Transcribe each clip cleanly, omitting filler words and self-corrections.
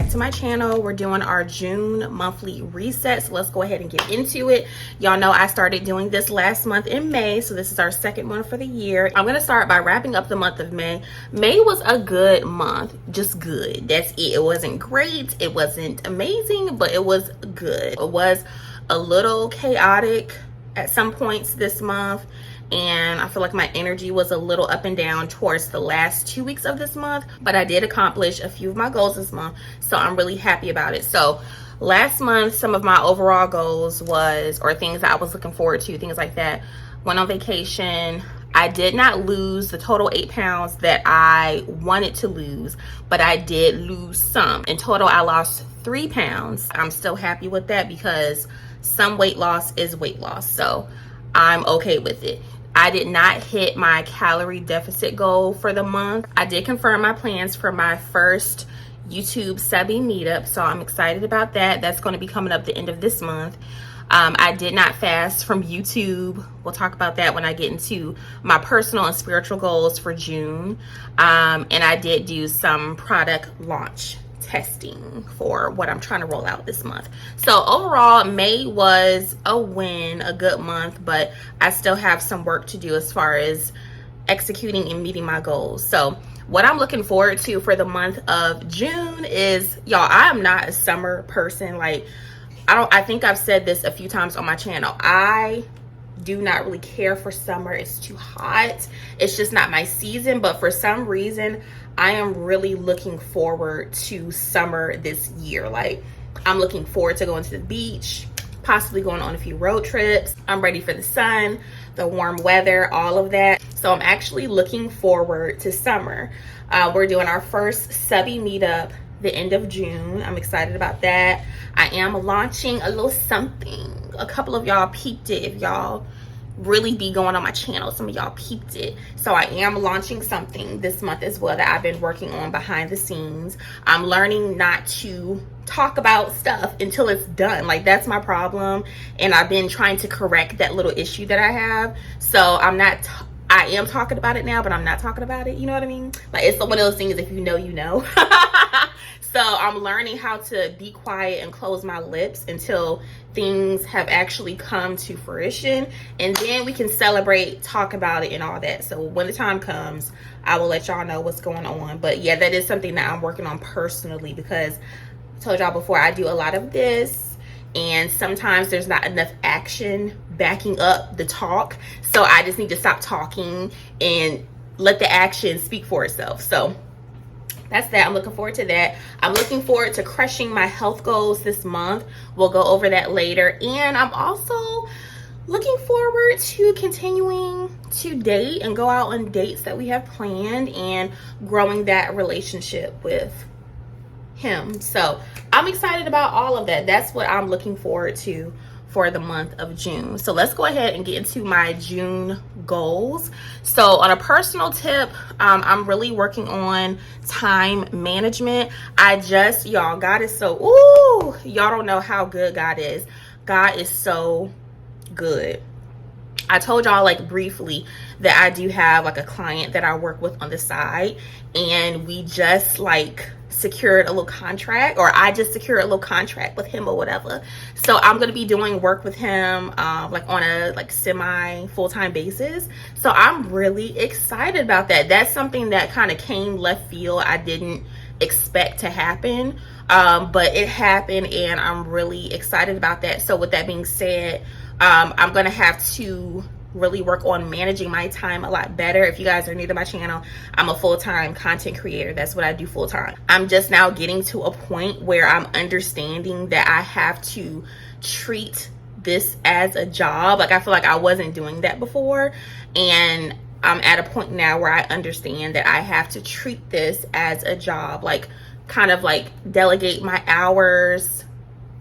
back to my channel. We're doing our June monthly reset, so let's go ahead and get into it. Y'all know I started doing this last month in May, so this is our second one for the year. I'm gonna start by wrapping up the month of May. May was a good month, just good. That's it. It wasn't great, it wasn't amazing, but it was good. It was a little chaotic at some points this month, and I feel like my energy was a little up and down towards the last 2 weeks of this month, but I did accomplish a few of my goals this month, so I'm really happy about it. So last month, some of my overall goals was, or things that I was looking forward to, things like that. Went on vacation. I did not lose the total 8 pounds that I wanted to lose, but I did lose some. In total, I lost 3 pounds. I'm still happy with that because some weight loss is weight loss, so I'm okay with it. I did not hit my calorie deficit goal for the month. I did confirm my plans for my first YouTube Subbie meetup, so I'm excited about that. That's going to be coming up the end of this month. I did not fast from YouTube. We'll talk about that when I get into my personal and spiritual goals for June. And I did do some product launch testing for what I'm trying to roll out this month. So overall, May was a win, a good month, but I still have some work to do as far as executing and meeting my goals. So what I'm looking forward to for the month of June is, y'all, I am not a summer person. Like, I think I've said this a few times on my channel. I do not really care for summer. It's too hot. It's just not my season. But for some reason, I am really looking forward to summer this year. Like, I'm looking forward to going to the beach, possibly going on a few road trips. I'm ready for the sun, the warm weather, all of that. So I'm actually looking forward to summer. We're doing our first Subbie meetup the end of June. I'm excited about that. I am launching a little something. A couple of y'all peeped it. If y'all really be going on my channel, some of y'all peeped it. So I am launching something this month as well that I've been working on behind the scenes. I'm learning not to talk about stuff until it's done. Like, that's my problem, and I've been trying to correct that little issue that I have. So I am talking about it now, but I'm not talking about it. You know what I mean? Like, it's one of those things, if you know, you know. So I'm learning how to be quiet and close my lips until things have actually come to fruition, and then we can celebrate, talk about it, and all that. So when the time comes, I will let y'all know what's going on. But yeah, that is something that I'm working on personally, because I told y'all before, I do a lot of this, and sometimes there's not enough action backing up the talk. So I just need to stop talking and let the action speak for itself. So that's that. I'm looking forward to that. I'm looking forward to crushing my health goals this month. We'll go over that later. And I'm also looking forward to continuing to date and go out on dates that we have planned and growing that relationship with him. So I'm excited about all of that. That's what I'm looking forward to for the month of June. So let's go ahead and get into my June goals. So on a personal tip, I'm really working on time management. Y'all, God is so, ooh, y'all don't know how good God is. God is so good. I told y'all, like, briefly that I do have like a client that I work with on the side, and we just like secured a little contract, or I just secured a little contract with him or whatever. So I'm going to be doing work with him like on a semi full-time basis. So I'm really excited about that. That's something that kind of came left field. I didn't expect to happen, but it happened, and I'm really excited about that. So with that being said, I'm going to have to really work on managing my time a lot better. If you guys are new to my channel, I'm a full-time content creator. That's what I do full-time. I'm just now getting to a point where I'm understanding that I have to treat this as a job. Like, I feel like I wasn't doing that before, and I'm at a point now where I understand that I have to treat this as a job, like kind of like delegate my hours,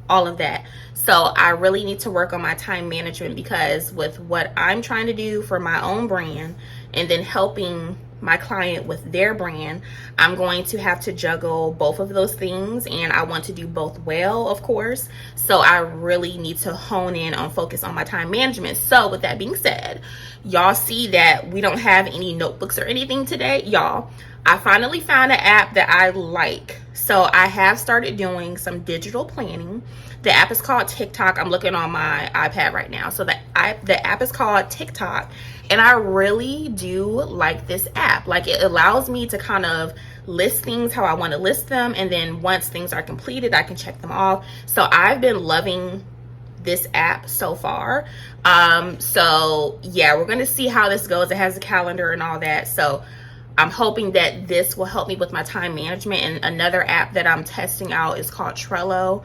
all of that. So I really need to work on my time management, because with what I'm trying to do for my own brand and then helping my client with their brand, I'm going to have to juggle both of those things, and I want to do both well, of course. So I really need to hone in on focus on my time management. So with that being said, y'all see that we don't have any notebooks or anything today. Y'all, I finally found an app that I like. So I have started doing some digital planning. The app is called TikTok. I'm looking on my iPad right now. So the app is called TikTok, and I really do like this app. Like, it allows me to kind of list things how I want to list them, and then once things are completed, I can check them off. So I've been loving this app so far. So yeah, we're gonna see how this goes. It has a calendar and all that, so I'm hoping that this will help me with my time management. And another app that I'm testing out is called Trello.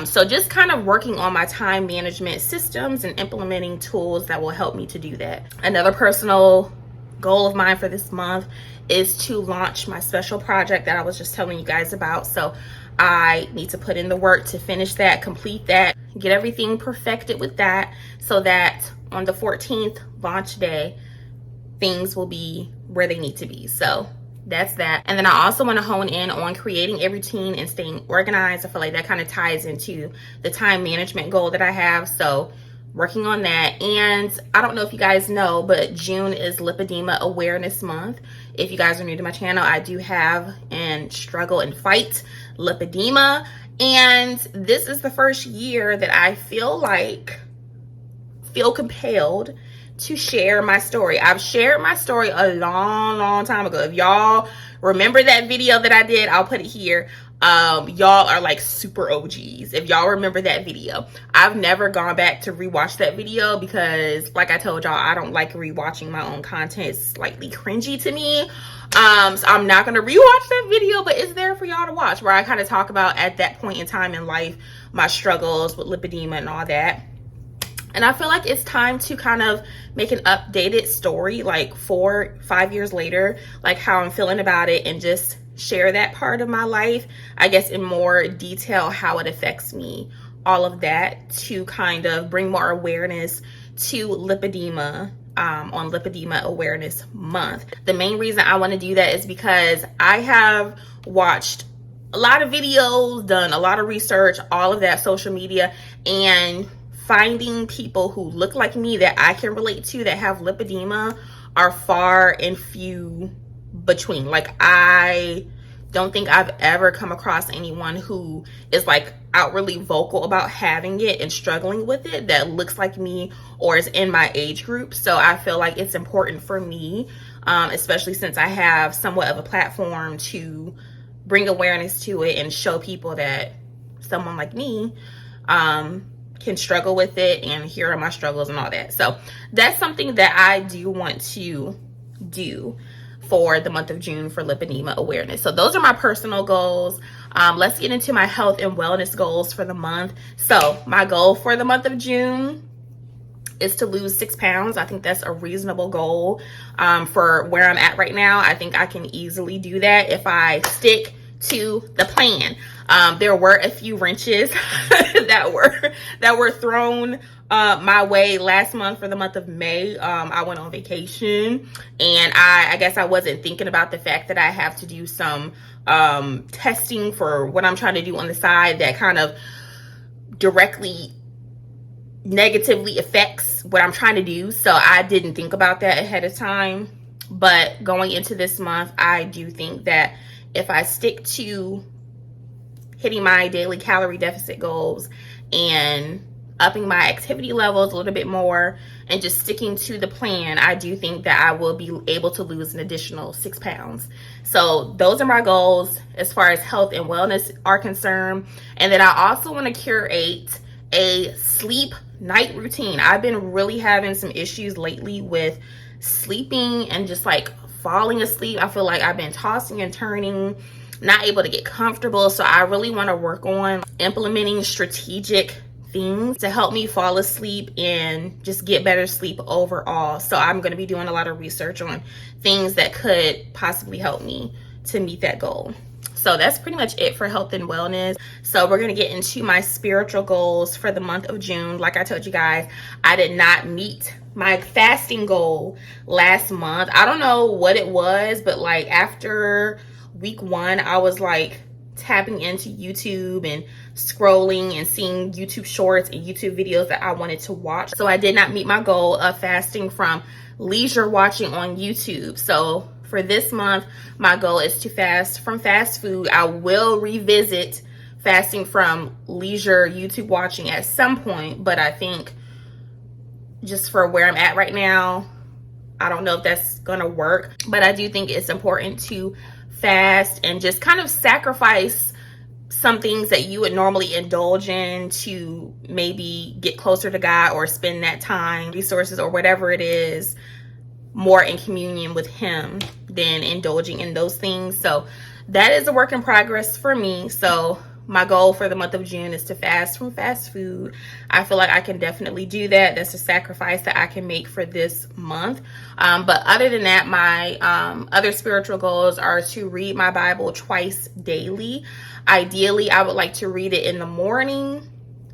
So just kind of working on my time management systems and implementing tools that will help me to do that. Another personal goal of mine for this month is to launch my special project that I was just telling you guys about. So I need to put in the work to finish that, complete that, get everything perfected with that, so that on the 14th launch day, things will be where they need to be. So that's that. And then I also want to hone in on creating a routine and staying organized. I feel like that kind of ties into the time management goal that I have. So working on that. And I don't know if you guys know, but June is Lipedema Awareness Month. If you guys are new to my channel, I do have and struggle and fight lipedema. And this is the first year that I feel compelled to share my story. I've shared my story a long time ago. If y'all remember that video that I did, I'll put it here. Y'all are like super OGs if y'all remember that video. I've never gone back to rewatch that video because, like I told y'all, I don't like rewatching my own content. It's slightly cringy to me. So I'm not gonna rewatch that video, but it's there for y'all to watch, where I kind of talk about at that point in time in life my struggles with lipedema and all that. And I feel like it's time to kind of make an updated story, like 4-5 years later, like how I'm feeling about it, and just share that part of my life, I guess, in more detail, how it affects me, all of that, to kind of bring more awareness to lipedema on Lipedema Awareness Month. The main reason I want to do that is because I have watched a lot of videos, done a lot of research, all of that, social media, and finding people who look like me that I can relate to that have lipedema are far and few between. Like, I don't think I've ever come across anyone who is like outwardly vocal about having it and struggling with it that looks like me or is in my age group. So I feel like it's important for me, especially since I have somewhat of a platform, to bring awareness to it and show people that someone like me can struggle with it, and here are my struggles and all that. So that's something that I do want to do for the month of June for lipedema awareness. So those are my personal goals. Let's get into my health and wellness goals for the month. So my goal for the month of June is to lose 6 pounds. I think that's a reasonable goal for where I'm at right now. I think I can easily do that if I stick to the plan. There were a few wrenches that were thrown my way last month for the month of May. I went on vacation, and I guess I wasn't thinking about the fact that I have to do some testing for what I'm trying to do on the side that kind of directly negatively affects what I'm trying to do. So I didn't think about that ahead of time. But going into this month, I do think that if I stick to hitting my daily calorie deficit goals and upping my activity levels a little bit more and just sticking to the plan, I do think that I will be able to lose an additional 6 pounds. So those are my goals as far as health and wellness are concerned. And then I also want to curate a sleep night routine. I've been really having some issues lately with sleeping and just like falling asleep. I feel like I've been tossing and turning, not able to get comfortable. So I really want to work on implementing strategic things to help me fall asleep and just get better sleep overall. So I'm going to be doing a lot of research on things that could possibly help me to meet that goal. So that's pretty much it for health and wellness. So we're going to get into my spiritual goals for the month of June. Like I told you guys, I did not meet my fasting goal last month. I don't know what it was, but like after week 1, I was like tapping into YouTube and scrolling and seeing YouTube shorts and YouTube videos that I wanted to watch. So I did not meet my goal of fasting from leisure watching on YouTube. So For this month, my goal is to fast from fast food. I will revisit fasting from leisure YouTube watching at some point, but I think just for where I'm at right now, I don't know if that's gonna work. But I do think it's important to fast and just kind of sacrifice some things that you would normally indulge in to maybe get closer to God or spend that time, resources, or whatever it is, more in communion with Him than indulging in those things. So that is a work in progress for me. So my goal for the month of June is to fast from fast food. I feel like I can definitely do that. That's a sacrifice that I can make for this month. But other than that, my other spiritual goals are to read my Bible twice daily. Ideally, I would like to read it in the morning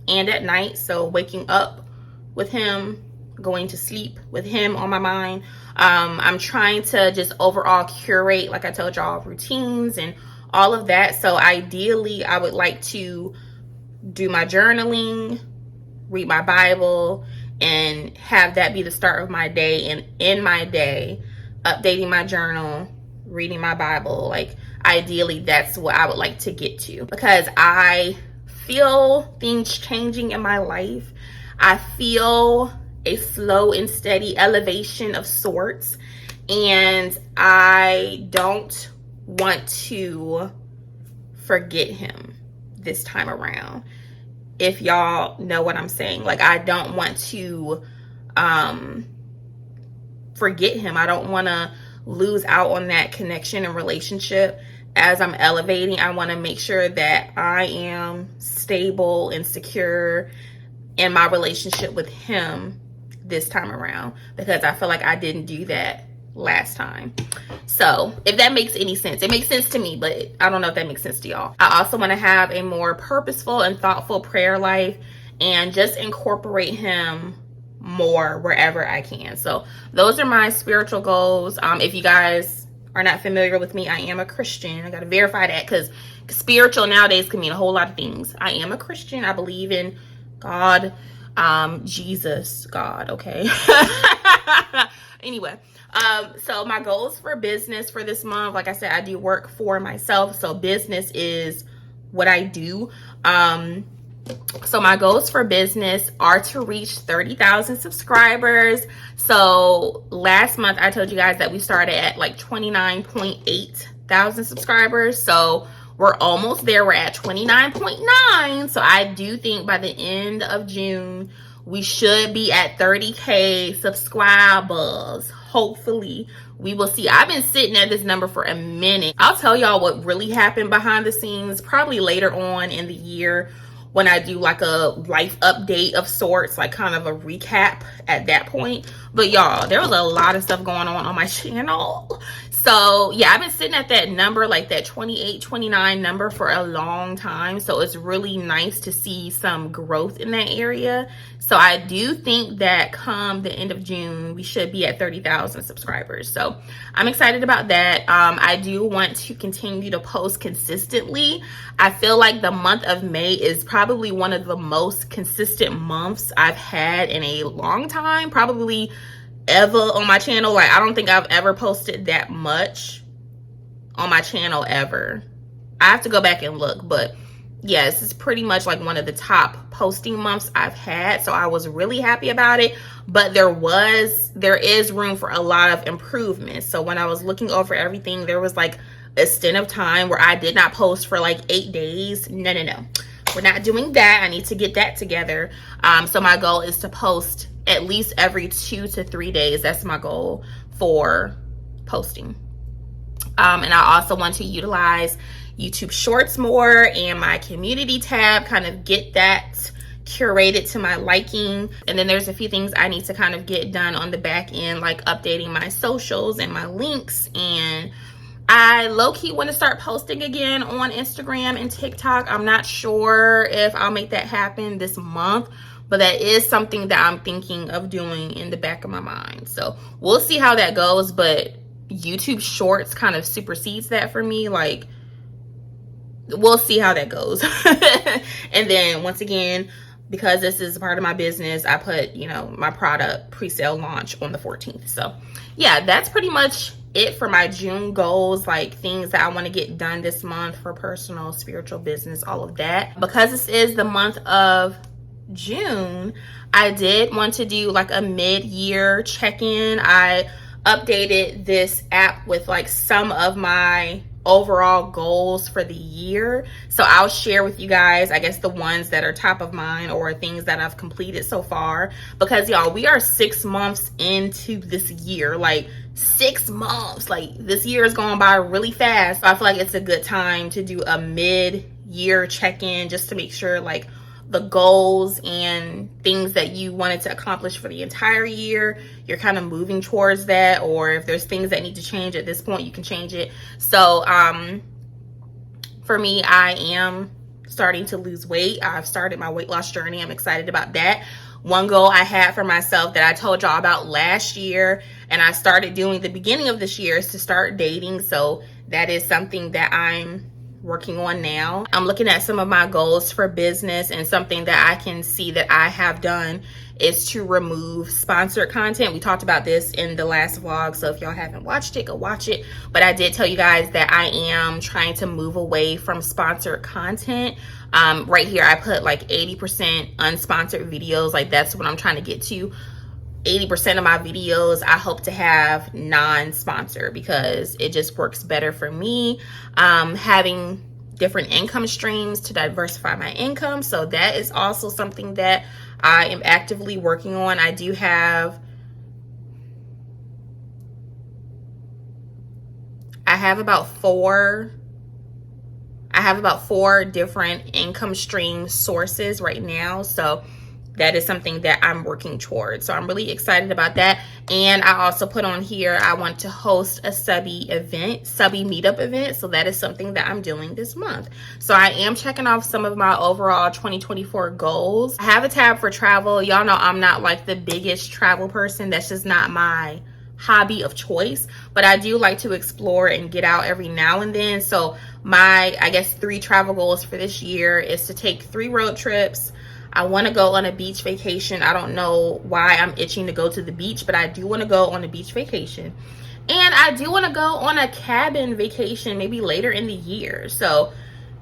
and at night. So waking up with Him, going to sleep with Him on my mind. I'm trying to just overall curate, like I told y'all, routines and all of that. So ideally, I would like to do my journaling, read my Bible, and have that be the start of my day. And in my day, updating my journal, reading my Bible. Like, ideally, that's what I would like to get to, because I feel things changing in my life. I feel a slow and steady elevation of sorts, and I don't want to forget Him this time around, if y'all know what I'm saying. Like, I don't want to forget Him. I don't want to lose out on that connection and relationship. As I'm elevating, I want to make sure that I am stable and secure in my relationship with Him this time around, because I feel like I didn't do that last time. So if that makes any sense, it makes sense to me, but I don't know if that makes sense to y'all. I also want to have a more purposeful and thoughtful prayer life and just incorporate Him more wherever I can. So those are my spiritual goals. If you guys are not familiar with me, I am a Christian. I got to verify that, because spiritual nowadays can mean a whole lot of things. I am a Christian. I believe in God, Jesus, God, okay? Anyway, so my goals for business for this month, like I said, I do work for myself, so business is what I do. So my goals for business are to reach 30,000 subscribers. So last month I told you guys that we started at like 29.8 thousand subscribers. So we're almost there. We're at 29.9. So I do think by the end of June, we should be at 30K subscribers. Hopefully, we will see. I've been sitting at this number for a minute. I'll tell y'all what really happened behind the scenes probably later on in the year, when I do like a life update of sorts, like kind of a recap at that point. But y'all, there was a lot of stuff going on my channel. So yeah, I've been sitting at that number, like that 28, 29 number for a long time. So it's really nice to see some growth in that area. So I do think that come the end of June, we should be at 30,000 subscribers. So I'm excited about that. I do want to continue to post consistently. I feel like the month of May is probably one of the most consistent months I've had in a long time, probably ever on my channel. Like, I don't think I've ever posted that much on my channel ever. I have to go back and look, but yes, it's pretty much like one of the top posting months I've had. So I was really happy about it, but there is room for a lot of improvement. So when I was looking over everything, there was like a stint of time where I did not post for like 8 days. No, we're not doing that. I need to get that together. So my goal is to post at least every 2 to 3 days. That's my goal for posting. And I also want to utilize YouTube Shorts more and my community tab, kind of get that curated to my liking. And then there's a few things I need to kind of get done on the back end, like updating my socials and my links. And I low-key want to start posting again on Instagram and TikTok. I'm not sure if I'll make that happen this month, but that is something that I'm thinking of doing in the back of my mind. So we'll see how that goes, but YouTube Shorts kind of supersedes that for me. Like, we'll see how that goes. And then once again, because this is a part of my business, I put, my product pre-sale launch on the 14th. So yeah, that's pretty much it for my June goals, like things that I want to get done this month for personal, spiritual, business, all of that. Because this is the month of June, I did want to do like a mid-year check-in. I updated this app with like some of my overall goals for the year, so I'll share with you guys, I guess, the ones that are top of mind or things that I've completed so far, because y'all, we are 6 months into this year. Like 6 months, like this year is going by really fast. So I feel like it's a good time to do a mid-year check-in, just to make sure like the goals and things that you wanted to accomplish for the entire year, you're kind of moving towards that, or if there's things that need to change at this point, you can change it. So for me, I am starting to lose weight. I've started my weight loss journey. I'm excited about that. One goal I had for myself that I told y'all about last year and I started doing the beginning of this year is to start dating. So that is something that I'm working on now. I'm looking at some of my goals for business, and something that I can see that I have done is to remove sponsored content. We talked about this in the last vlog, so if y'all haven't watched it, go watch it. But I did tell you guys that I am trying to move away from sponsored content. Right here I put like 80% unsponsored videos. Like that's what I'm trying to get to. 80% of my videos I hope to have non-sponsor, because it just works better for me. Having different income streams to diversify my income, so that is also something that I am actively working on. I have about four different income stream sources right now, so that is something that I'm working towards. So I'm really excited about that. And I also put on here, I want to host a Subbie Meetup event. So that is something that I'm doing this month. So I am checking off some of my overall 2024 goals. I have a tab for travel. Y'all know I'm not like the biggest travel person. That's just not my hobby of choice, but I do like to explore and get out every now and then. So my, I guess, 3 travel goals for this year is to take 3 road trips. I want to go on a beach vacation. I don't know why I'm itching to go to the beach, but I do want to go on a beach vacation. And I do want to go on a cabin vacation maybe later in the year. So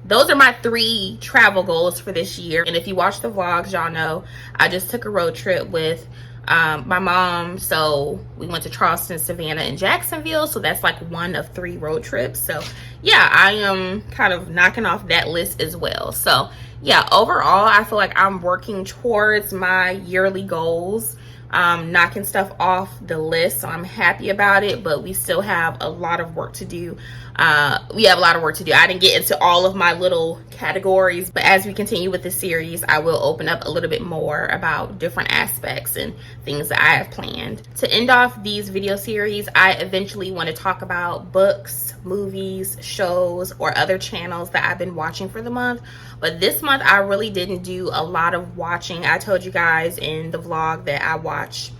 those are my 3 travel goals for this year. And if you watch the vlogs, y'all know I just took a road trip with my mom. So we went to Charleston, Savannah, and Jacksonville. So that's like 1 of 3 road trips. So yeah, I am kind of knocking off that list as well. So yeah, overall, I feel like I'm working towards my yearly goals, knocking stuff off the list. So I'm happy about it, but we still have a lot of work to do. I didn't get into all of my little categories, but as we continue with the series, I will open up a little bit more about different aspects and things that I have planned. To end off these video series, I eventually want to talk about books, movies, shows, or other channels that I've been watching for the month. But this month, I really didn't do a lot of watching. I told you guys in the vlog that I watched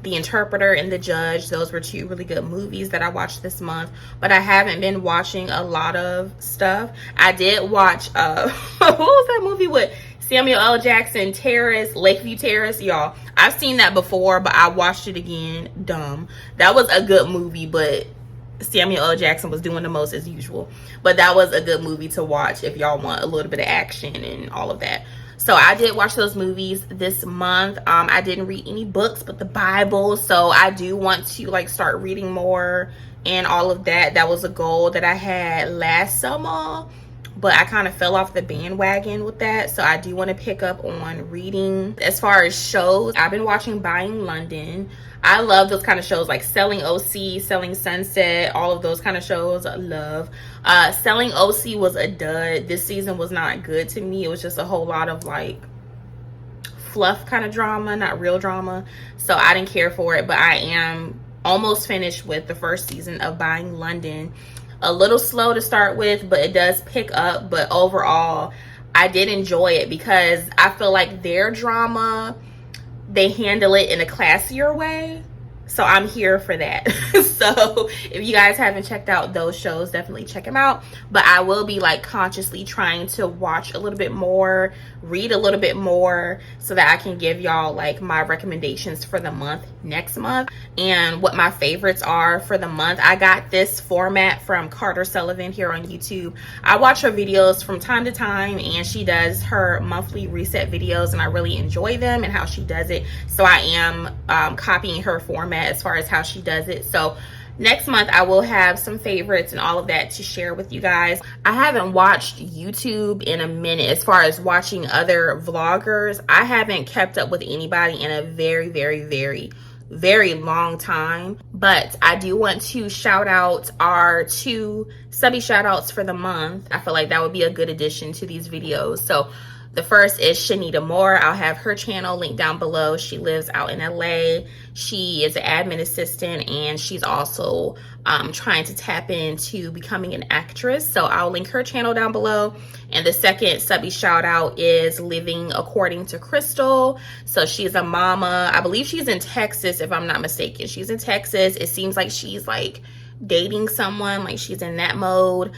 The Interpreter and The Judge. Those were 2 really good movies that I watched this month, but I haven't been watching a lot of stuff. I did watch what was that movie with Samuel L. Jackson, Lakeview Terrace? Y'all, I've seen that before, but I watched it again. Dumb. That was a good movie, but Samuel L. Jackson was doing the most as usual. But that was a good movie to watch if y'all want a little bit of action and all of that. So I did watch those movies this month. I didn't read any books but the Bible. So I do want to like start reading more and all of that. That was a goal that I had last summer, but I kind of fell off the bandwagon with that. So I do want to pick up on reading. As far as shows, I've been watching Buying London. I love those kind of shows, like Selling OC, Selling Sunset, all of those kind of shows I love. Selling OC was a dud. This season was not good to me. It was just a whole lot of like fluff kind of drama, not real drama. So I didn't care for it, but I am almost finished with the first season of Buying London. A little slow to start with, but it does pick up. But overall, I did enjoy it because I feel like their drama, they handle it in a classier way. So I'm here for that. So if you guys haven't checked out those shows, definitely check them out. But I will be like consciously trying to watch a little bit more, read a little bit more, so that I can give y'all like my recommendations for the month next month and what my favorites are for the month. I got this format from Sullivan here on YouTube. I watch her videos from time to time, and she does her monthly reset videos, and I really enjoy them and how she does it. So I am copying her format as far as how she does it. So next month I will have some favorites and all of that to share with you guys. I haven't watched YouTube in a minute. As far as watching other vloggers, I haven't kept up with anybody in a very long time. But I do want to shout out our 2 Subbie shout outs for the month. I feel like that would be a good addition to these videos. So the first is Shenita Moore. I'll have her channel linked down below. She lives out in LA. She is an admin assistant, and she's also trying to tap into becoming an actress. So I'll link her channel down below. And the second Subbie shout out is Living According to Crystal. So she's a mama. I believe she's in Texas, if I'm not mistaken. She's in Texas. It seems like she's like dating someone, like she's in that mode.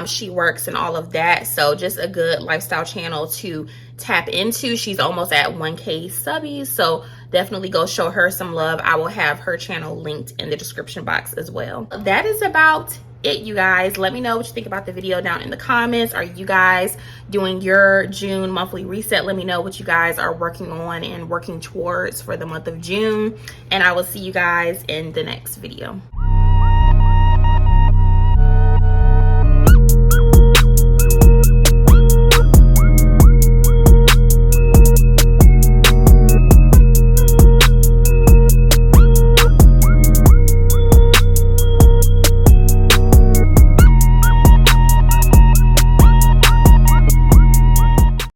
She works and all of that. So just a good lifestyle channel to tap into. She's almost at 1K subbies, so definitely go show her some love. I will have her channel linked in the description box as well. That is about it, you guys. Let me know what you think about the video down in the comments. Are you guys doing your June monthly reset? Let me know what you guys are working on and working towards for the month of June, and I will see you guys in the next video.